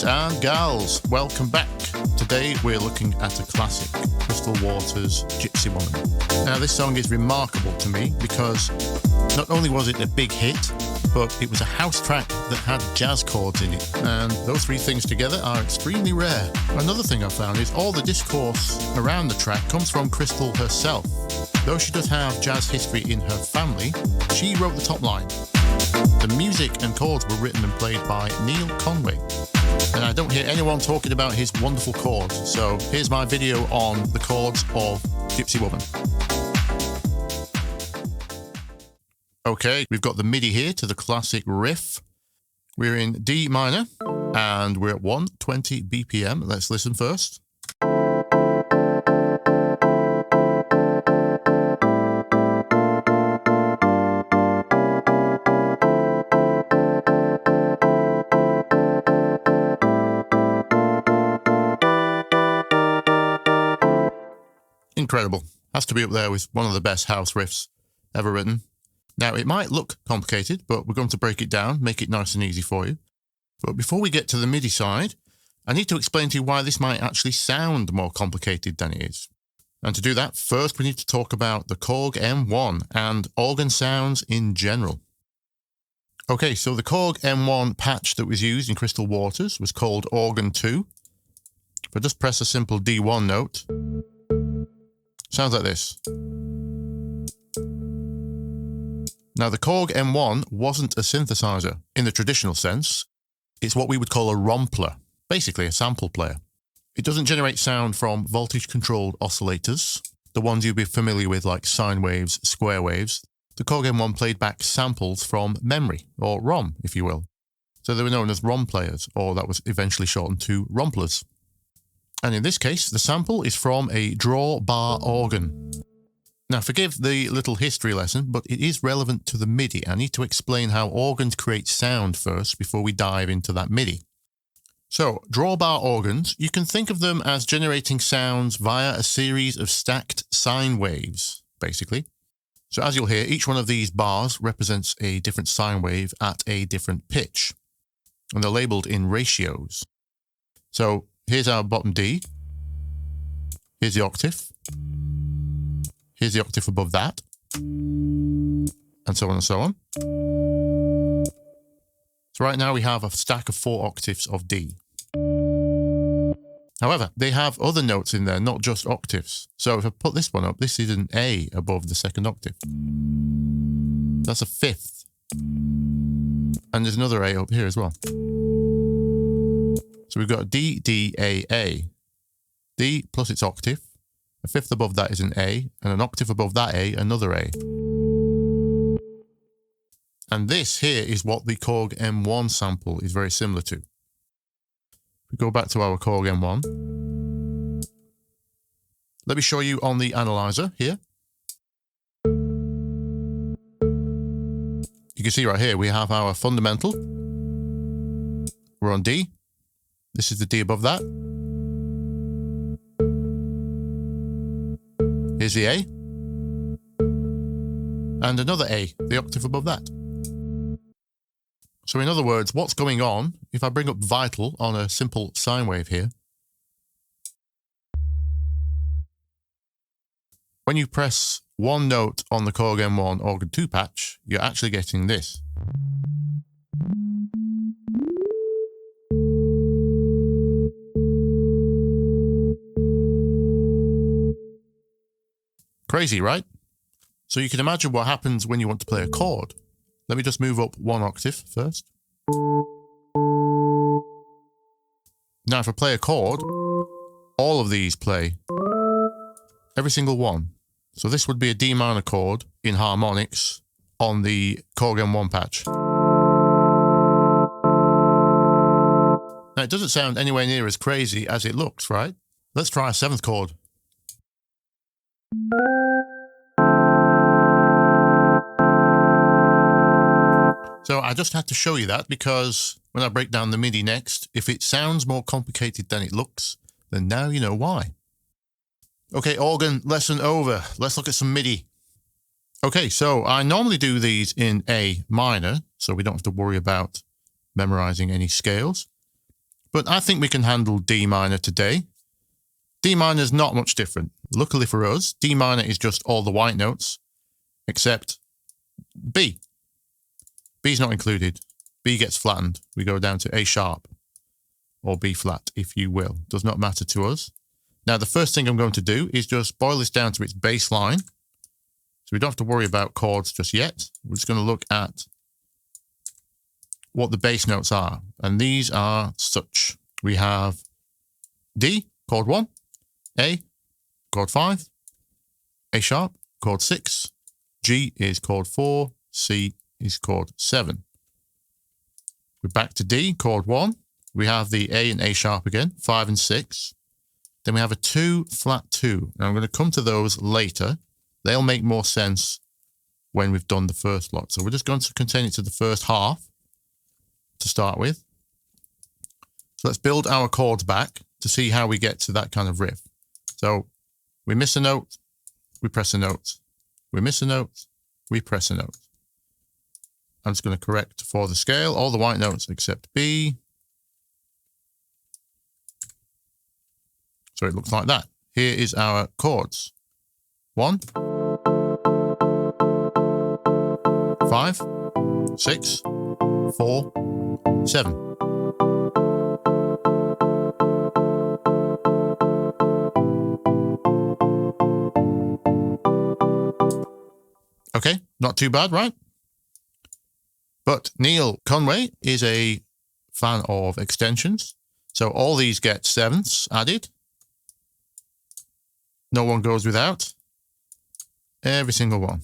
Boys and gals, welcome back. Today we're looking at a classic, Crystal Waters' Gypsy Woman. Now this song is remarkable to me because not only was it a big hit, but it was a house track that had jazz chords in it, and those three things together are extremely rare. Another thing I've found is all the discourse around the track comes from Crystal herself. Though she does have jazz history in her family, she wrote the top line. The music and chords were written and played by Neal Conway. And I don't hear anyone talking about his wonderful chords, so here's my video on the chords of Gypsy Woman. Okay, we've got the MIDI here to the classic riff. We're in D minor, and we're at 120 BPM. Let's listen first. Incredible. Has to be up there with one of the best house riffs ever written. Now, it might look complicated, but we're going to break it down, make it nice and easy for you. But before we get to the MIDI side, I need to explain to you why this might actually sound more complicated than it is. And to do that, first we need to talk about the Korg M1 and organ sounds in general. Okay, so the Korg M1 patch that was used in Crystal Waters was called Organ 2. If I just press a simple D1 note, sounds like this. Now, the Korg M1 wasn't a synthesizer in the traditional sense. It's what we would call a rompler, basically a sample player. It doesn't generate sound from voltage-controlled oscillators, the ones you'd be familiar with like sine waves, square waves. The Korg M1 played back samples from memory, or ROM, if you will. So they were known as ROM players, or that was eventually shortened to romplers. And in this case, the sample is from a drawbar organ. Now, forgive the little history lesson, but it is relevant to the MIDI. I need to explain how organs create sound first before we dive into that MIDI. So, drawbar organs, you can think of them as generating sounds via a series of stacked sine waves, basically. So as you'll hear, each one of these bars represents a different sine wave at a different pitch, and they're labeled in ratios. So here's our bottom D, here's the octave, here's the octave above that, and so on and so on. So right now we have a stack of 4 octaves of D. However, they have other notes in there, not just octaves. So if I put this one up, this is an A above the second octave. That's a 5th. And there's another A up here as well. So we've got a D, D, A, A. D plus its octave. A 5th above that is an A, and an octave above that A, another A. And this here is what the Korg M1 sample is very similar to. We go back to our Korg M1. Let me show you on the analyzer here. You can see right here we have our fundamental. We're on D. This is the D above that. Here's the A. And another A, the octave above that. So in other words, what's going on, if I bring up vital on a simple sine wave here, when you press one note on the Korg M1 Organ 2 patch, you're actually getting this. Crazy, right? So you can imagine what happens when you want to play a chord. Let me just move up 1 octave first. Now if I play a chord, all of these play. Every single one. So this would be a D minor chord in harmonics on the Korg M1 patch. Now it doesn't sound anywhere near as crazy as it looks, right? Let's try a 7th chord. So I just had to show you that because when I break down the MIDI next, if it sounds more complicated than it looks, then now you know why. Okay, organ lesson over. Let's look at some MIDI. Okay, so I normally do these in A minor, so we don't have to worry about memorizing any scales. But I think we can handle D minor today. D minor is not much different. Luckily for us, D minor is just all the white notes, except B. B's not included. B gets flattened. We go down to A sharp, or B flat, if you will. Does not matter to us. Now, the first thing I'm going to do is just boil this down to its bass line. So we don't have to worry about chords just yet. We're just going to look at what the bass notes are. And these are such. We have D, chord 1, A, chord 5, A sharp, chord 6, G is chord 4, C is chord 7. We're back to D, chord 1. We have the A and A sharp again, 5 and 6. Then we have a 2, flat 2. Now I'm going to come to those later. They'll make more sense when we've done the first lot. So we're just going to contain it to the first half to start with. So let's build our chords back to see how we get to that kind of riff. So we miss a note, we press a note. We miss a note, we press a note. I'm just going to correct for the scale all the white notes except B. So it looks like that. Here is our chords. 1, 5, 6, 4, 7. Okay, not too bad, right? But Neal Conway is a fan of extensions. So all these get sevenths added. No one goes without. Every single one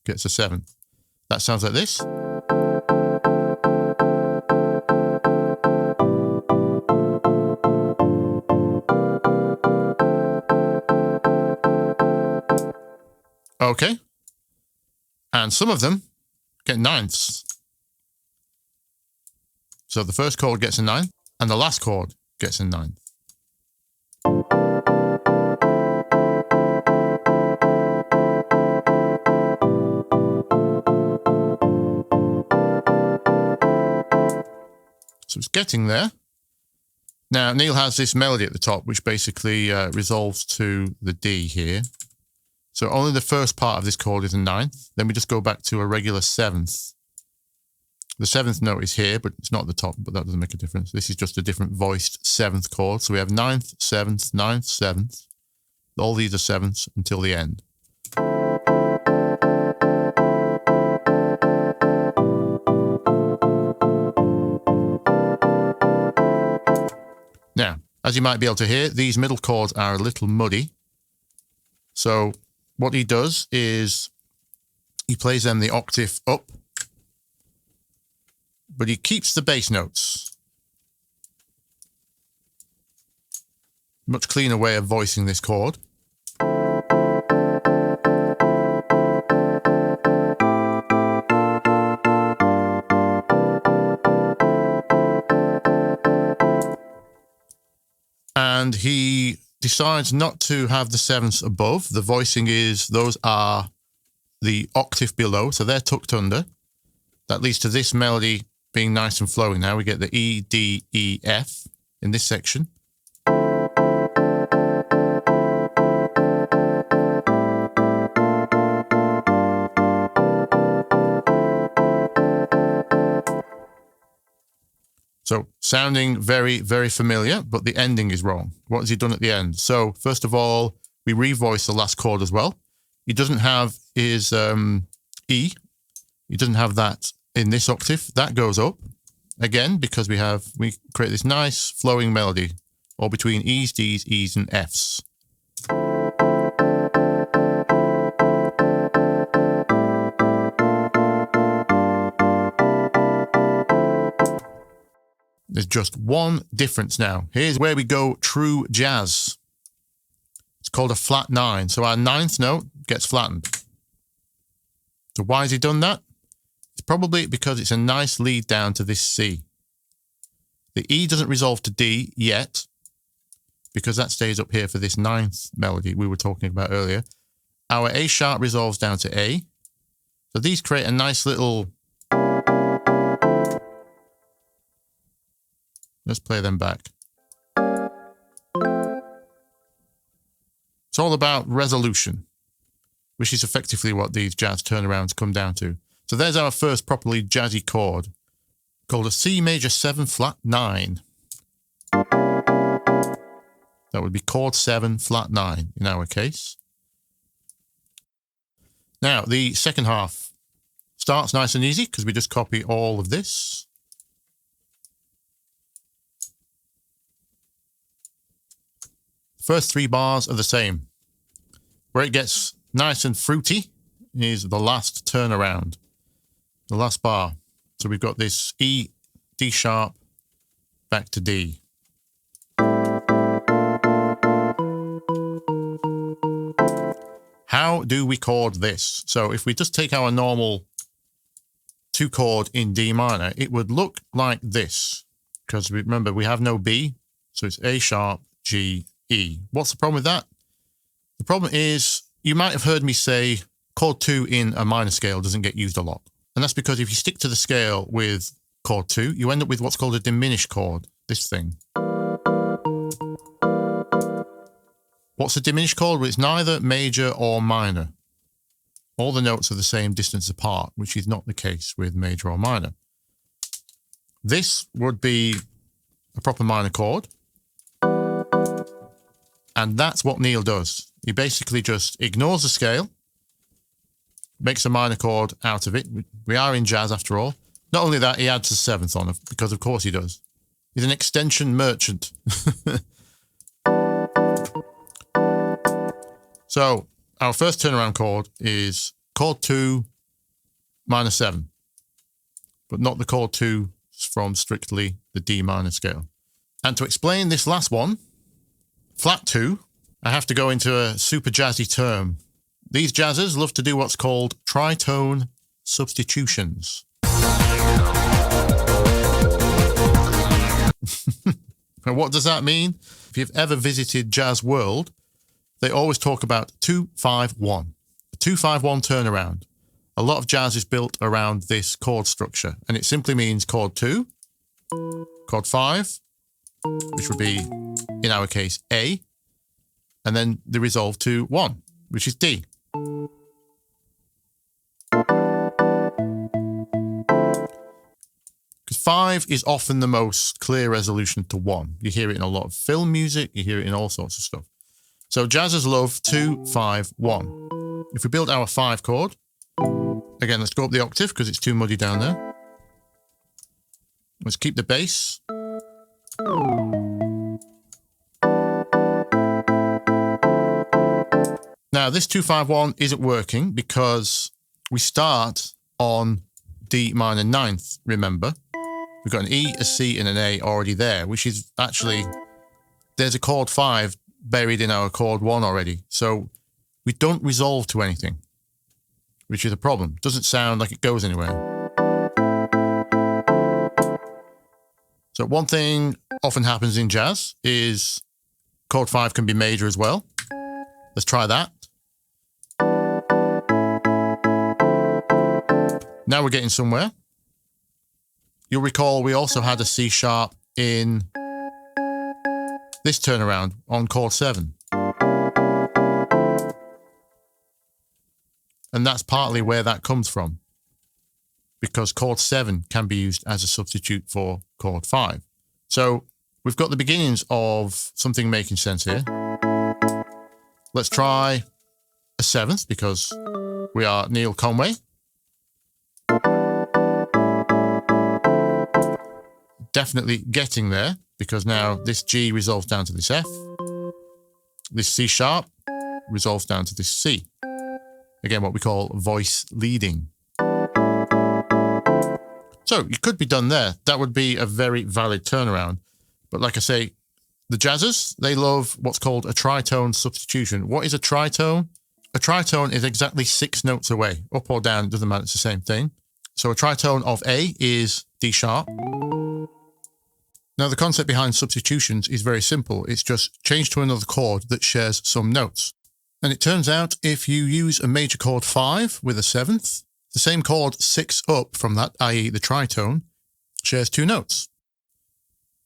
gets a 7th. That sounds like this. Okay. And some of them get 9ths. So the first chord gets a 9th, and the last chord gets a 9th. So it's getting there. Now, Neal has this melody at the top, which basically resolves to the D here. So only the first part of this chord is a 9th. Then we just go back to a regular 7th. The 7th note is here, but it's not at the top, but that doesn't make a difference. This is just a different voiced 7th chord. So we have 9th, 7th, 9th, 7th. All these are 7ths until the end. Now, as you might be able to hear, these middle chords are a little muddy. So what he does is he plays them the octave up, but he keeps the bass notes. Much cleaner way of voicing this chord. And he decides not to have the 7ths above. The voicing is, those are the octave below, so they're tucked under. That leads to this melody being nice and flowing. Now we get the E, D, E, F in this section. So sounding very, very familiar, but the ending is wrong. What has he done at the end? So first of all, we revoice the last chord as well. He doesn't have his E. He doesn't have that in this octave. That goes up again because we create this nice flowing melody all between E's, D's, E's, and F's. There's just one difference now. Here's where we go true jazz. It's called a flat 9. So our 9th note gets flattened. So why has he done that? It's probably because it's a nice lead down to this C. The E doesn't resolve to D yet, because that stays up here for this 9th melody we were talking about earlier. Our A sharp resolves down to A. So these create a nice little Let's play them back. It's all about resolution, which is effectively what these jazz turnarounds come down to. So there's our first properly jazzy chord, called a C major 7 flat 9. That would be chord 7 flat 9 in our case. Now, the second half starts nice and easy because we just copy all of this. First 3 bars are the same. Where it gets nice and fruity is the last turnaround, the last bar. So we've got this E, D sharp, back to D. How do we chord this? So if we just take our normal 2 chord in D minor, it would look like this. Because remember, we have no B, so it's A sharp, G, E. What's the problem with that? The problem is, you might have heard me say chord 2 in a minor scale doesn't get used a lot. And that's because if you stick to the scale with chord 2, you end up with what's called a diminished chord, this thing. What's a diminished chord? Well, it's neither major or minor. All the notes are the same distance apart, which is not the case with major or minor. This would be a proper minor chord. And that's what Neal does. He basically just ignores the scale, makes a minor chord out of it. We are in jazz after all. Not only that, he adds a 7th on it, because of course he does. He's an extension merchant. So our first turnaround chord is chord 2 minor 7, but not the chord 2 from strictly the D minor scale. And to explain this last one, flat 2, I have to go into a super jazzy term. These jazzers love to do what's called tritone substitutions. And what does that mean? If you've ever visited Jazz World, they always talk about 2-5-1. A 2-5-1 turnaround. A lot of jazz is built around this chord structure, and it simply means chord 2, chord 5, which would be, in our case, A, and then the resolve to 1, which is D. Because 5 is often the most clear resolution to 1. You hear it in a lot of film music, you hear it in all sorts of stuff. So jazzers love 2-5-1. If we build our 5 chord, again, let's go up the octave because it's too muddy down there. Let's keep the bass. Now, this 2-5-1 isn't working because we start on D minor 9th, remember? We've got an E, a C, and an A already there, which is actually, there's a chord 5 buried in our chord 1 already. So we don't resolve to anything, which is a problem. Doesn't sound like it goes anywhere. So one thing often happens in jazz is chord 5 can be major as well. Let's try that. Now we're getting somewhere. You'll recall we also had a C sharp in this turnaround on chord 7. And that's partly where that comes from, because chord 7 can be used as a substitute for chord 5. So we've got the beginnings of something making sense here. Let's try a 7th because we are Neal Conway. Definitely getting there because now this G resolves down to this F. This C sharp resolves down to this C. Again, what we call voice leading. So you could be done there. That would be a very valid turnaround. But like I say, the jazzers, they love what's called a tritone substitution. What is a tritone? A tritone is exactly 6 notes away. Up or down, it doesn't matter, it's the same thing. So a tritone of A is D sharp. Now the concept behind substitutions is very simple. It's just change to another chord that shares some notes. And it turns out if you use a major chord 5 with a 7th, the same chord 6 up from that, i.e. the tritone, shares 2 notes.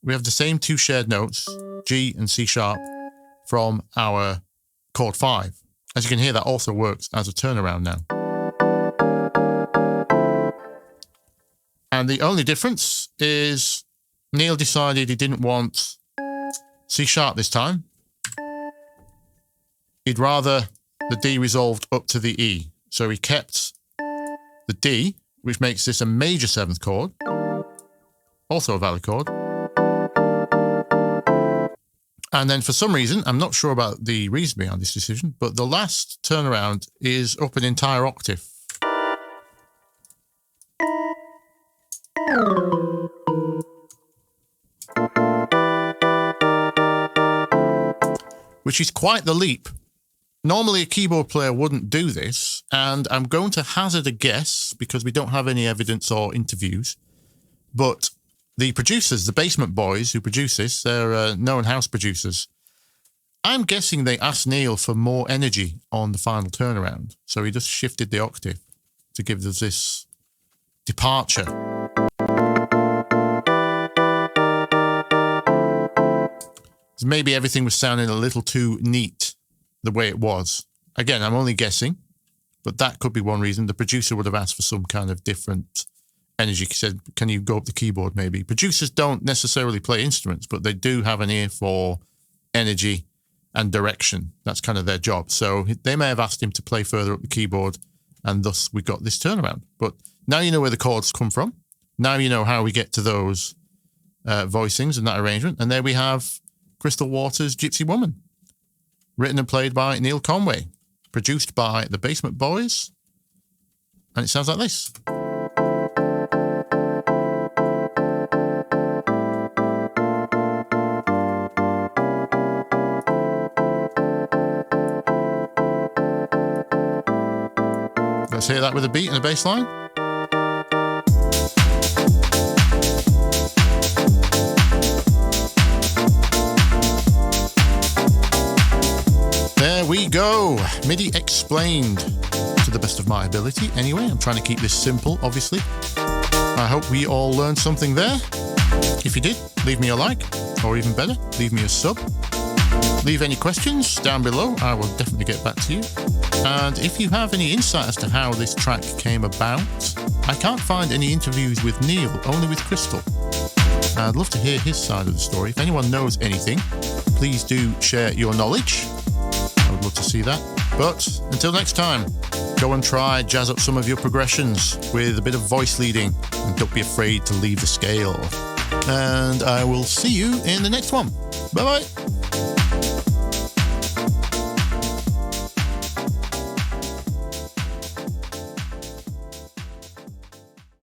we have the same two shared notes, G and C sharp, from our chord 5. As you can hear, that also works as a turnaround now. And the only difference is Neal decided he didn't want C sharp this time. He'd rather the D resolved up to the E. So he kept the D, which makes this a major 7th chord, also a valid chord. And then for some reason, I'm not sure about the reason behind this decision, but the last turnaround is up an entire octave. Which is quite the leap. Normally a keyboard player wouldn't do this, and I'm going to hazard a guess, because we don't have any evidence or interviews, but the producers, the Basement Boys who produce this, they're known house producers. I'm guessing they asked Neal for more energy on the final turnaround, so he just shifted the octave to give us this departure. Maybe everything was sounding a little too neat the way it was. Again, I'm only guessing, but that could be one reason. The producer would have asked for some kind of different energy. He said, can you go up the keyboard maybe? Producers don't necessarily play instruments, but they do have an ear for energy and direction. That's kind of their job. So they may have asked him to play further up the keyboard, and thus we got this turnaround. But now you know where the chords come from. Now you know how we get to those voicings and that arrangement. And there we have Crystal Waters' Gypsy Woman, written and played by Neal Conway, produced by the Basement Boys, and it sounds like this. Let's hear that with a beat and a bass line. There we go. MIDI explained to the best of my ability. Anyway, I'm trying to keep this simple, obviously. I hope we all learned something there. If you did, leave me a like, or even better, leave me a sub. Leave any questions down below. I will definitely get back to you. And if you have any insight as to how this track came about, I can't find any interviews with Neal, only with Crystal. I'd love to hear his side of the story. If anyone knows anything, please do share your knowledge. I would love to see that. But until next time, go and try jazz up some of your progressions with a bit of voice leading, and don't be afraid to leave the scale. And I will see you in the next one. Bye bye.